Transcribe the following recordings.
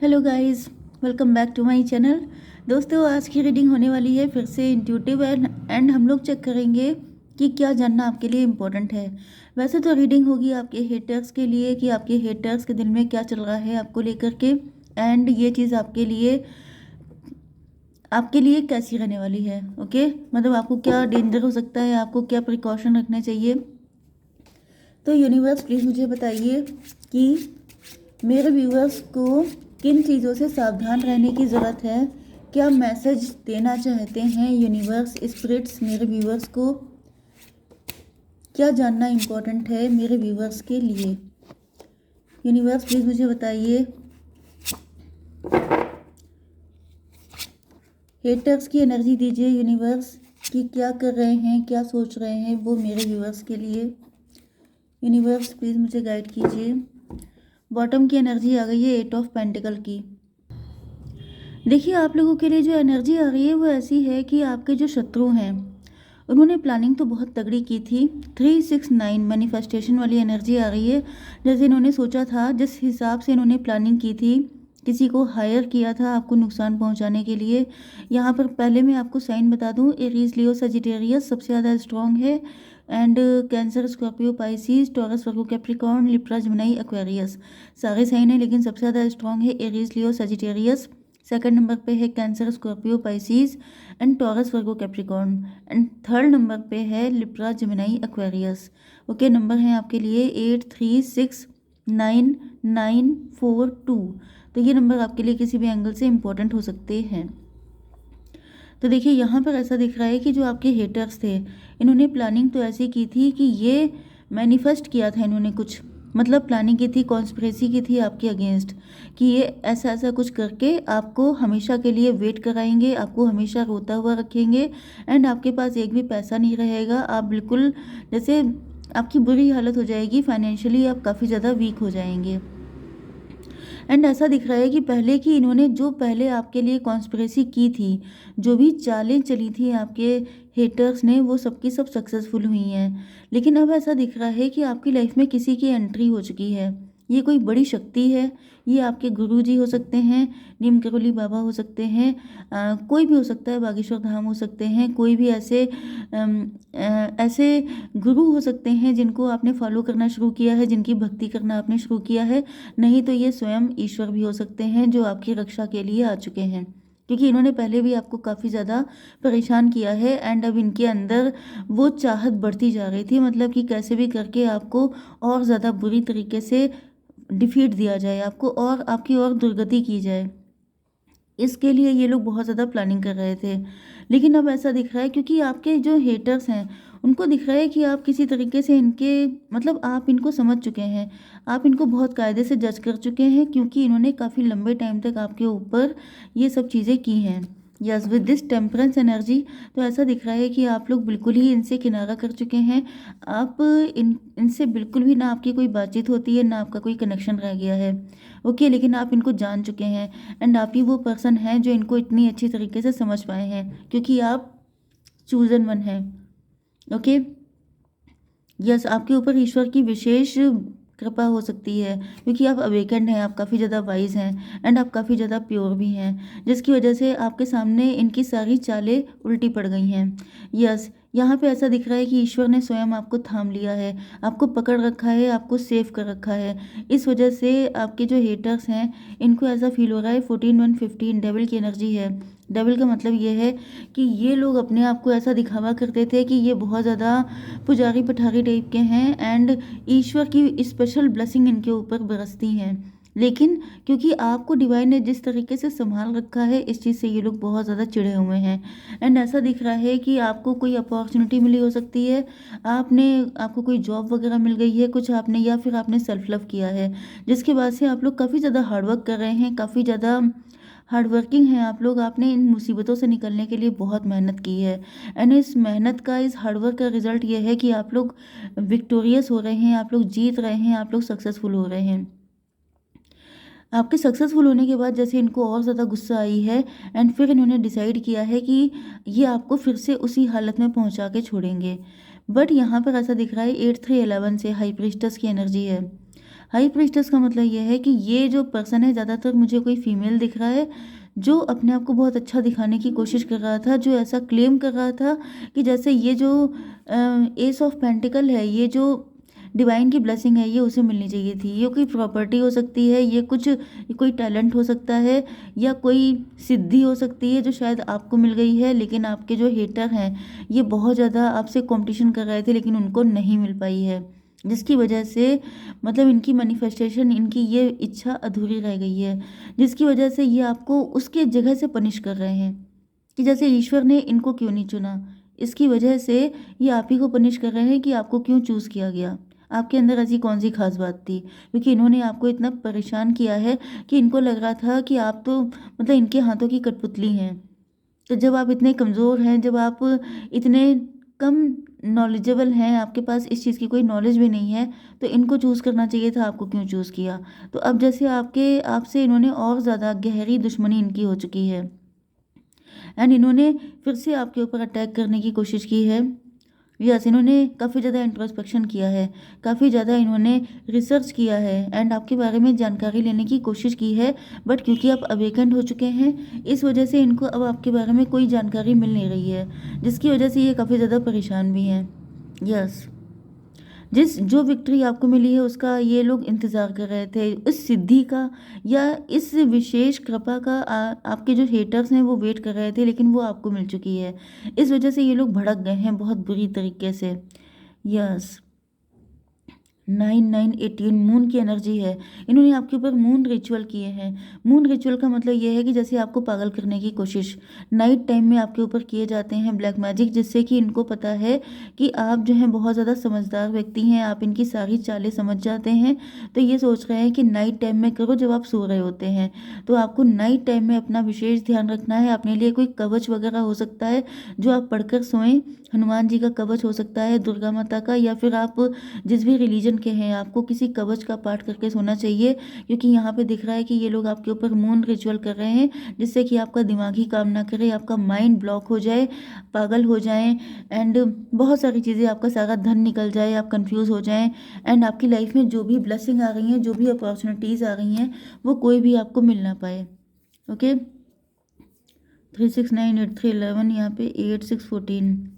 Hello guys, welcome back to my channel. दोस्तों, आज की रीडिंग होने वाली है फिर से इंट्यूटिव एंड हम लोग चेक करेंगे कि क्या जानना आपके लिए इम्पोर्टेंट है। वैसे तो रीडिंग होगी आपके हेटर्स के लिए कि आपके हेटर्स के दिल में क्या चल रहा है आपको लेकर के, एंड ये चीज़ आपके लिए कैसी रहने वाली है। ओके, मतलब आपको क्या डेंजर हो सकता है, आपको क्या प्रिकॉशन रखने चाहिए। तो यूनिवर्स प्लीज़ मुझे बताइए कि मेरे व्यूअर्स को किन चीज़ों से सावधान रहने की ज़रूरत है। क्या मैसेज देना चाहते हैं यूनिवर्स स्पिरिट्स मेरे व्यूअर्स को? क्या जानना इम्पोर्टेंट है मेरे व्यूअर्स के लिए? यूनिवर्स प्लीज़ मुझे बताइए। हेटर्स की एनर्जी दीजिए यूनिवर्स कि क्या कर रहे हैं, क्या सोच रहे हैं वो मेरे व्यूअर्स के लिए। यूनिवर्स प्लीज़ मुझे गाइड कीजिए। बॉटम की एनर्जी आ गई है 8 ऑफ पेंटिकल की। देखिए, आप लोगों के लिए जो एनर्जी आ रही है वो ऐसी है कि आपके जो शत्रु हैं उन्होंने प्लानिंग तो बहुत तगड़ी की थी। 369 मैनिफेस्टेशन वाली एनर्जी आ रही है। जैसे इन्होंने सोचा था, जिस हिसाब से इन्होंने प्लानिंग की थी, किसी को हायर किया था आपको नुकसान पहुंचाने के लिए। यहाँ पर पहले मैं आपको साइन बता दूं, एरीज लियो सजिटेरियस सबसे ज़्यादा स्ट्रॉन्ग है, and cancer Scorpio Pisces Taurus Virgo Capricorn Libra जमिनी एक्वेरियस सारे साइन है, लेकिन सबसे ज़्यादा स्ट्रॉन्ग है Aries Leo Sagittarius. Second number पे है cancer Scorpio Pisces and Taurus Virgo Capricorn, and third number पे है लिब्रा जमिनी एक्वेरियस। ओके, नंबर है आपके लिए 836994 2। तो ये नंबर आपके लिए किसी भी एंगल से इम्पोर्टेंट हो सकते हैं। तो देखिए, यहाँ पर ऐसा दिख रहा है कि जो आपके हेटर्स थे इन्होंने प्लानिंग तो ऐसी की थी कि ये मैनिफेस्ट किया था इन्होंने, कुछ मतलब प्लानिंग की थी, कॉन्स्पिरेसी की थी आपके अगेंस्ट, कि ये ऐसा ऐसा कुछ करके आपको हमेशा के लिए वेट कराएंगे, आपको हमेशा रोता हुआ रखेंगे, एंड आपके पास एक भी पैसा नहीं रहेगा। आप बिल्कुल जैसे आपकी बुरी हालत हो जाएगी, फाइनेंशियली आप काफ़ी ज़्यादा वीक हो जाएंगे। एंड ऐसा दिख रहा है कि पहले की इन्होंने जो पहले आपके लिए कॉन्स्पिरेसी की थी, जो भी चालें चली थी आपके हेटर्स ने, वो सबकी सब सक्सेसफुल हुई हैं। लेकिन अब ऐसा दिख रहा है कि आपकी लाइफ में किसी की एंट्री हो चुकी है। ये कोई बड़ी शक्ति है, ये आपके गुरुजी हो सकते हैं, नीम करोली बाबा हो सकते हैं, कोई भी हो सकता है, बागेश्वर धाम हो सकते हैं, कोई भी ऐसे गुरु हो सकते हैं जिनको आपने फॉलो करना शुरू किया है, जिनकी भक्ति करना आपने शुरू किया है। नहीं तो ये स्वयं ईश्वर भी हो सकते हैं जो आपकी रक्षा के लिए आ चुके हैं, क्योंकि इन्होंने पहले भी आपको काफ़ी ज़्यादा परेशान किया है, एंड अब इनके अंदर वो चाहत बढ़ती जा रही थी, मतलब कि कैसे भी करके आपको और ज़्यादा बुरी तरीके से डिफीट दिया जाए, आपको और आपकी और दुर्गति की जाए। इसके लिए ये लोग बहुत ज़्यादा प्लानिंग कर रहे थे। लेकिन अब ऐसा दिख रहा है, क्योंकि आपके जो हेटर्स हैं उनको दिख रहा है कि आप किसी तरीके से इनके, मतलब आप इनको समझ चुके हैं, आप इनको बहुत कायदे से जज कर चुके हैं, क्योंकि इन्होंने काफ़ी लंबे टाइम तक आपके ऊपर ये सब चीज़ें की हैं। Yes, with this temperance energy, तो ऐसा दिख रहा है कि आप लोग बिल्कुल ही इनसे किनारा कर चुके हैं। आप इनसे बिल्कुल भी ना आपकी कोई बातचीत होती है, ना आपका कोई कनेक्शन रह गया है। ओके, लेकिन आप इनको जान चुके हैं, एंड आप ही वो पर्सन हैं जो इनको इतनी अच्छी तरीके से समझ पाए हैं, क्योंकि आप चूजन वन हैं। ओके, यस, आपके ऊपर ईश्वर की विशेष कृपा हो सकती है, क्योंकि आप अवेकेंड हैं, आप काफ़ी ज़्यादा वाइज हैं, एंड आप काफ़ी ज़्यादा प्योर भी हैं, जिसकी वजह से आपके सामने इनकी सारी चालें उल्टी पड़ गई हैं। यस, यहाँ पे ऐसा दिख रहा है कि ईश्वर ने स्वयं आपको थाम लिया है, आपको पकड़ रखा है, आपको सेव कर रखा है। इस वजह से आपके जो हेटर्स हैं इनको ऐसा फील हो रहा है। 14 1 15 डेविल की एनर्जी है। डेविल का मतलब ये है कि ये लोग अपने आप को ऐसा दिखावा करते थे कि ये बहुत ज़्यादा पुजारी पठारी टाइप के हैं, एंड ईश्वर की स्पेशल ब्लेसिंग इनके ऊपर बरसती हैं। लेकिन क्योंकि आपको डिवाइन ने जिस तरीके से संभाल रखा है, इस चीज़ से ये लोग बहुत ज़्यादा चिढ़े हुए हैं। एंड ऐसा दिख रहा है कि आपको कोई अपॉर्चुनिटी मिली हो सकती है, आपको कोई जॉब वगैरह मिल गई है कुछ आपने, या फिर आपने सेल्फ लव किया है, जिसके बाद से आप लोग काफ़ी ज़्यादा हार्डवर्क कर रहे हैं, काफ़ी ज़्यादा हार्ड वर्किंग हैं आप लोग। आपने इन मुसीबतों से निकलने के लिए बहुत मेहनत की है, एंड इस मेहनत का, इस हार्डवर्क का रिजल्ट ये है कि आप लोग विक्टोरियस हो रहे हैं, आप लोग जीत रहे हैं, आप लोग सक्सेसफुल हो रहे हैं। आपके सक्सेसफुल होने के बाद जैसे इनको और ज़्यादा गुस्सा आई है, एंड फिर इन्होंने डिसाइड किया है कि ये आपको फिर से उसी हालत में पहुंचा के छोड़ेंगे। बट यहाँ पर ऐसा दिख रहा है 8 3 11 से हाई प्रीस्टस की एनर्जी है। हाई प्रीस्टेस का मतलब ये है कि ये जो पर्सन है, ज़्यादातर मुझे कोई फीमेल दिख रहा है, जो अपने आप को बहुत अच्छा दिखाने की कोशिश कर रहा था, जो ऐसा क्लेम कर रहा था कि जैसे ये जो एस ऑफ पेंटिकल है, ये जो डिवाइन की ब्लेसिंग है, ये उसे मिलनी चाहिए थी। ये कोई प्रॉपर्टी हो सकती है, ये कोई टैलेंट हो सकता है, या कोई सिद्धि हो सकती है जो शायद आपको मिल गई है, लेकिन आपके जो हेटर हैं ये बहुत ज़्यादा आपसे कंपटीशन कर रहे थे, लेकिन उनको नहीं मिल पाई है, जिसकी वजह से मतलब इनकी मैनिफेस्टेशन, इनकी ये इच्छा अधूरी रह गई है, जिसकी वजह से ये आपको उसके जगह से पनिश कर रहे हैं कि जैसे ईश्वर ने इनको क्यों नहीं चुना। इसकी वजह से ये आप ही को पनिश कर रहे हैं कि आपको क्यों चूज़ किया गया, आपके अंदर ऐसी कौन सी खास बात थी, क्योंकि इन्होंने आपको इतना परेशान किया है कि इनको लग रहा था कि आप तो मतलब इनके हाथों की कठपुतली हैं। तो जब आप इतने कमज़ोर हैं, जब आप इतने कम नॉलेजेबल हैं, आपके पास इस चीज़ की कोई नॉलेज भी नहीं है, तो इनको चूज़ करना चाहिए था, आपको क्यों चूज़ किया। तो अब जैसे आपसे इन्होंने और ज़्यादा गहरी दुश्मनी इनकी हो चुकी है, एंड इन्होंने फिर से आपके ऊपर अटैक करने की कोशिश की है। यस, इन्होंने काफ़ी ज़्यादा इंट्रोस्पेक्शन किया है, काफ़ी ज़्यादा इन्होंने रिसर्च किया है, एंड आपके बारे में जानकारी लेने की कोशिश की है, बट क्योंकि आप अवेकेंड हो चुके हैं, इस वजह से इनको अब आपके बारे में कोई जानकारी मिल नहीं रही है, जिसकी वजह से ये काफ़ी ज़्यादा परेशान भी हैं। यस, जो विक्ट्री आपको मिली है उसका ये लोग इंतज़ार कर रहे थे, इस सिद्धि का या इस विशेष कृपा का आपके जो हेटर्स हैं वो वेट कर रहे थे, लेकिन वो आपको मिल चुकी है। इस वजह से ये लोग भड़क गए हैं बहुत बुरी तरीके से। यस, 9 9 18 मून की एनर्जी है। इन्होंने आपके ऊपर मून रिचुअल किए हैं। मून रिचुअल का मतलब ये है कि जैसे आपको पागल करने की कोशिश नाइट टाइम में आपके ऊपर किए जाते हैं, ब्लैक मैजिक, जिससे कि इनको पता है कि आप जो हैं बहुत ज़्यादा समझदार व्यक्ति हैं, आप इनकी सारी चालें समझ जाते हैं। तो ये सोच रहे हैं कि नाइट टाइम में करो जब आप सो रहे होते हैं। तो आपको नाइट टाइम में अपना विशेष ध्यान रखना है। अपने लिए कोई कवच वगैरह हो सकता है जो आप पढ़कर सोएं। हनुमान जी का कवच हो सकता है, दुर्गा माता का, या फिर आप जिस भी रिलीजन के हैं आपको किसी कवच का पाठ करके सोना चाहिए, क्योंकि यहाँ पे दिख रहा है कि ये लोग आपके ऊपर मून रिचुअल कर रहे हैं, जिससे कि आपका दिमाग ही काम ना करे, आपका माइंड ब्लॉक हो जाए, पागल हो जाएं, एंड बहुत सारी चीज़ें, आपका सारा धन निकल जाए, आप कंफ्यूज हो जाएं, एंड आपकी लाइफ में जो भी ब्लेसिंग आ रही हैं, जो भी अपॉर्चुनिटीज़ आ रही हैं, वो कोई भी आपको मिल ना पाए। ओके, 3 6 9 8 3 11, यहाँ पे 8 6 14,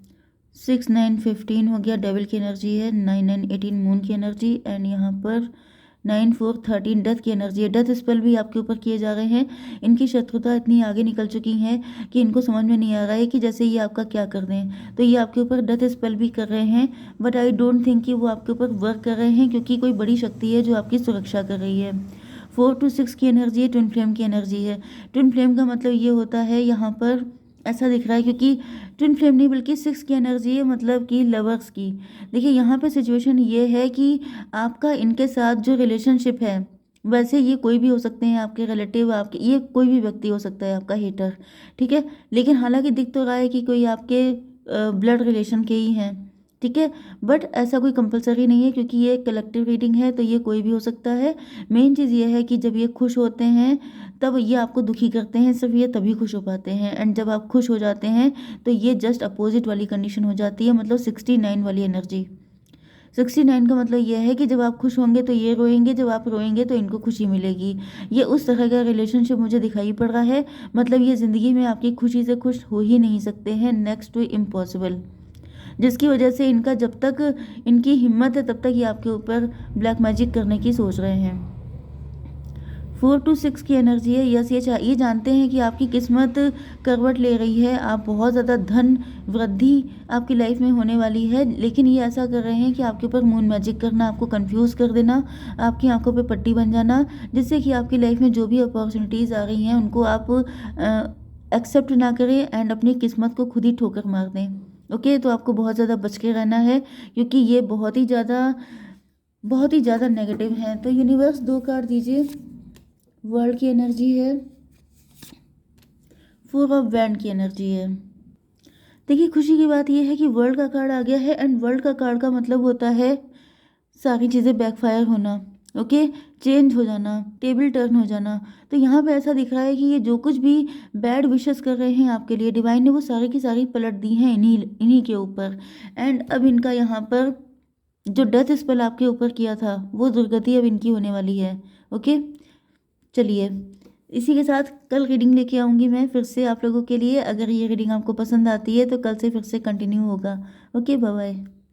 6 9 15 हो गया, डेविल की एनर्जी है। 9 9 18 मून की एनर्जी, एंड यहाँ पर 9 4 13 डेथ की एनर्जी है। डेथ स्पेल भी आपके ऊपर किए जा रहे हैं। इनकी शत्रुता इतनी आगे निकल चुकी है कि इनको समझ में नहीं आ रहा है कि जैसे ये आपका क्या कर दें। तो ये आपके ऊपर डेथ स्पेल भी कर रहे हैं, बट आई डोंट थिंक कि वो आपके ऊपर वर्क कर रहे हैं, क्योंकि कोई बड़ी शक्ति है जो आपकी सुरक्षा कर रही है। 4 to 6 की एनर्जी है, ट्विन फ्लेम की एनर्जी है। ट्विन फ्लेम का मतलब ये होता है, यहाँ पर ऐसा दिख रहा है, क्योंकि ट्विन फ्लेम नहीं बल्कि 6 की एनर्जी है, मतलब कि लवर्स की। देखिए यहाँ पे सिचुएशन ये है कि आपका इनके साथ जो रिलेशनशिप है, वैसे ये कोई भी हो सकते हैं, आपके रिलेटिव, आपके, ये कोई भी व्यक्ति हो सकता है आपका हेटर, ठीक है। लेकिन हालांकि दिख तो रहा है कि कोई आपके ब्लड रिलेशन के ही हैं, ठीक है, बट ऐसा कोई कंपलसरी नहीं है, क्योंकि ये कलेक्टिव रीडिंग है, तो ये कोई भी हो सकता है। मेन चीज़ ये है कि जब ये खुश होते हैं तब ये आपको दुखी करते हैं, सिर्फ ये तभी खुश हो पाते हैं, एंड जब आप खुश हो जाते हैं तो ये जस्ट अपोजिट वाली कंडीशन हो जाती है, मतलब 69 वाली एनर्जी। 69 का मतलब ये है कि जब आप खुश होंगे तो ये रोएंगे, जब आप रोएंगे तो इनको खुशी मिलेगी। ये उस तरह का रिलेशनशिप मुझे दिखाई पड़ रहा है, मतलब ये ज़िंदगी में आपकी खुशी से खुश हो ही नहीं सकते हैं, नेक्स्ट टू इम्पॉसिबल, जिसकी वजह से इनका जब तक इनकी हिम्मत है तब तक ये आपके ऊपर ब्लैक मैजिक करने की सोच रहे हैं। 4 to 6 की एनर्जी है। यस, ये जानते हैं कि आपकी किस्मत करवट ले रही है, आप बहुत ज़्यादा धन वृद्धि आपकी लाइफ में होने वाली है, लेकिन ये ऐसा कर रहे हैं कि आपके ऊपर मून मैजिक करना, आपको कंफ्यूज कर देना, आपकी आंखों पे पट्टी बन जाना, जिससे कि आपकी लाइफ में जो भी अपॉर्चुनिटीज़ आ रही हैं उनको आप एक्सेप्ट ना करें, एंड अपनी किस्मत को खुद ही ठोकर मार दें। ओके, तो आपको बहुत ज़्यादा बच के रहना है, क्योंकि ये बहुत ही ज़्यादा नेगेटिव हैं। तो यूनिवर्स 2 कार्ड दीजिए। वर्ल्ड की एनर्जी है, 4 ऑफ वैंड की एनर्जी है। देखिए खुशी की बात यह है कि वर्ल्ड का कार्ड आ गया है, एंड वर्ल्ड का कार्ड का मतलब होता है सारी चीज़ें बैकफायर होना, ओके, चेंज हो जाना, टेबल टर्न हो जाना। तो यहाँ पे ऐसा दिख रहा है कि ये जो कुछ भी बैड विशेस कर रहे हैं आपके लिए, डिवाइन ने वो सारी की सारी पलट दी हैं इन्हीं इन्हीं के ऊपर, एंड अब इनका यहाँ पर जो डेथ स्पेल आपके ऊपर किया था वो दुर्गति अब इनकी होने वाली है। ओके, चलिए इसी के साथ कल रीडिंग लेके आऊँगी मैं फिर से आप लोगों के लिए। अगर ये रीडिंग आपको पसंद आती है तो कल से फिर से कंटिन्यू होगा। Okay, bye bye.